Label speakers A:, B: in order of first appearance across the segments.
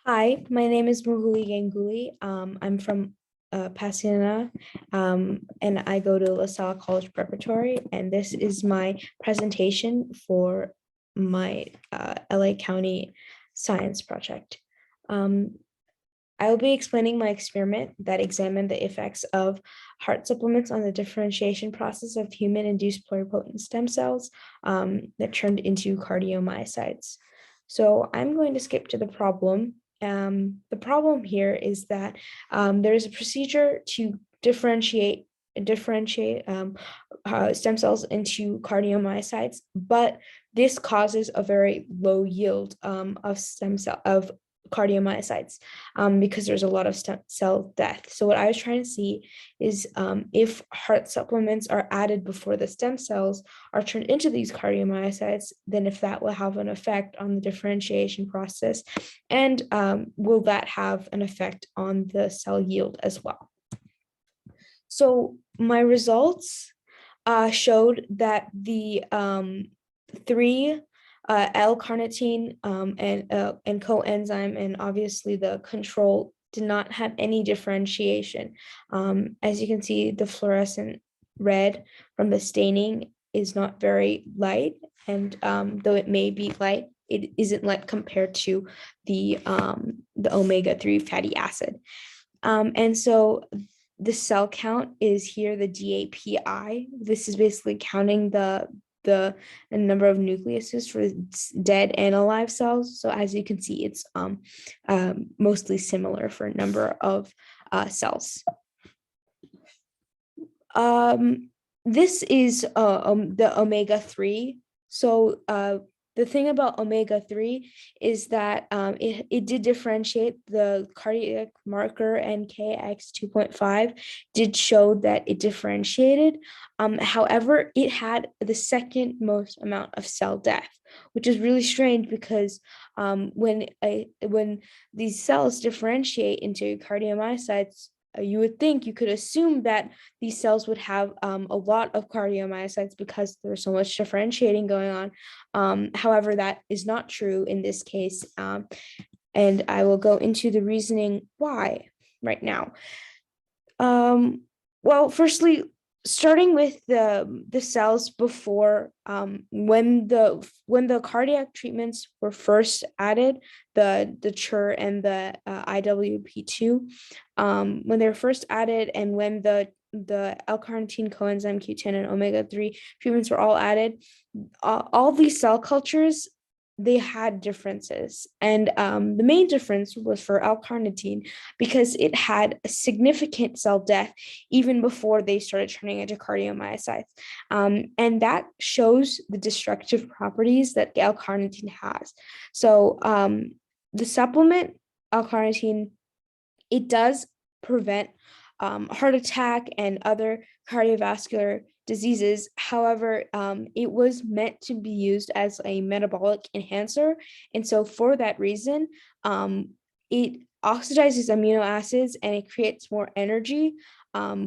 A: Hi, my name is Mohuli Ganguly. I'm from Pasadena, and I go to LaSalle College Preparatory, and this is my presentation for my LA County science project. Um, I will be explaining my experiment that examined the effects of heart supplements on the differentiation process of human-induced pluripotent stem cells that turned into cardiomyocytes. So I'm going to skip to the problem. The problem here is that there is a procedure to differentiate stem cells into cardiomyocytes, but this causes a very low yield of stem cell of cardiomyocytes because there's a lot of stem cell death. So what I was trying to see is if heart supplements are added before the stem cells are turned into these cardiomyocytes, then if that will have an effect on the differentiation process, and will that have an effect on the cell yield as well. So my results showed that the three L-carnitine and coenzyme, and obviously the control did not have any differentiation. As you can see, the fluorescent red from the staining is not very light, and though it may be light, it isn't light compared to the omega-3 fatty acid. And so the cell count is here, the DAPI. This is basically counting the number of nucleuses for dead and alive cells. So as you can see, it's mostly similar for a number of cells. This is the omega-3. So the thing about omega-3 is that it did differentiate the cardiac marker NKX 2.5 did show that it differentiated. However, it had the second most amount of cell death, which is really strange because when these cells differentiate into cardiomyocytes, you would think, you could assume that these cells would have a lot of cardiomyocytes because there's so much differentiating going on. However, that is not true in this case. And I will go into the reasoning why right now. Well, firstly, starting with the cells before when the cardiac treatments were first added, the CHR and the IWP2, when they were first added, and when the L-carnitine coenzyme Q10 and omega-3 treatments were all added, all these cell cultures, they had differences. And the main difference was for L-carnitine because it had a significant cell death even before they started turning into cardiomyocytes. And that shows the destructive properties that L-carnitine has. So the supplement L-carnitine, it does prevent heart attack and other cardiovascular diseases. However, it was meant to be used as a metabolic enhancer. And so for that reason, it oxidizes amino acids and it creates more energy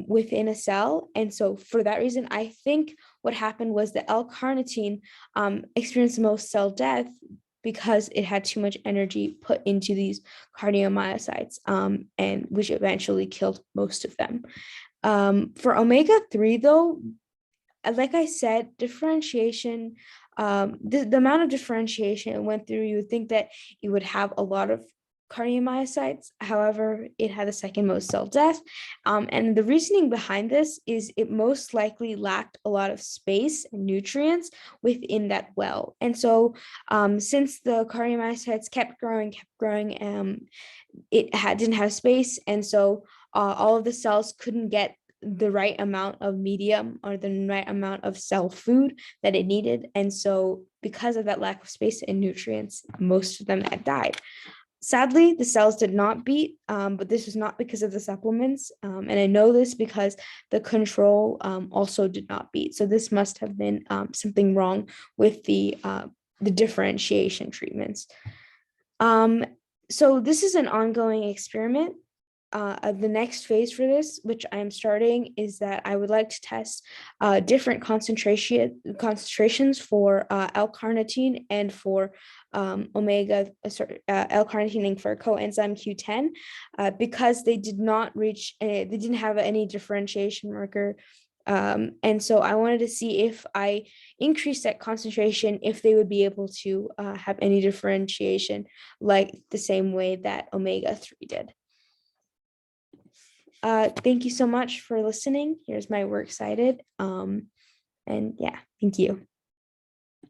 A: within a cell. And so for that reason, I think what happened was the L-carnitine experienced the most cell death because it had too much energy put into these cardiomyocytes, and which eventually killed most of them. For omega-3, though, like I said, differentiation, the amount of differentiation it went through, you would think that it would have a lot of cardiomyocytes. However, it had the second most cell death. And the reasoning behind this is it most likely lacked a lot of space and nutrients within that well. And so since the cardiomyocytes kept growing, didn't have space. And so all of the cells couldn't get the right amount of medium or the right amount of cell food that it needed. And so because of that lack of space and nutrients, most of them had died. Sadly, the cells did not beat, but this was not because of the supplements. And I know this because the control also did not beat. So this must have been something wrong with the differentiation treatments. So this is an ongoing experiment. The next phase for this, which I'm starting, is that I would like to test different concentrations for L-carnitine and for L-carnitine for coenzyme Q10 because they did not reach, they didn't have any differentiation marker. And so I wanted to see if I increased that concentration, if they would be able to have any differentiation, like the same way that omega-3 did. Thank you so much for listening. Here's my works cited. And yeah, thank you.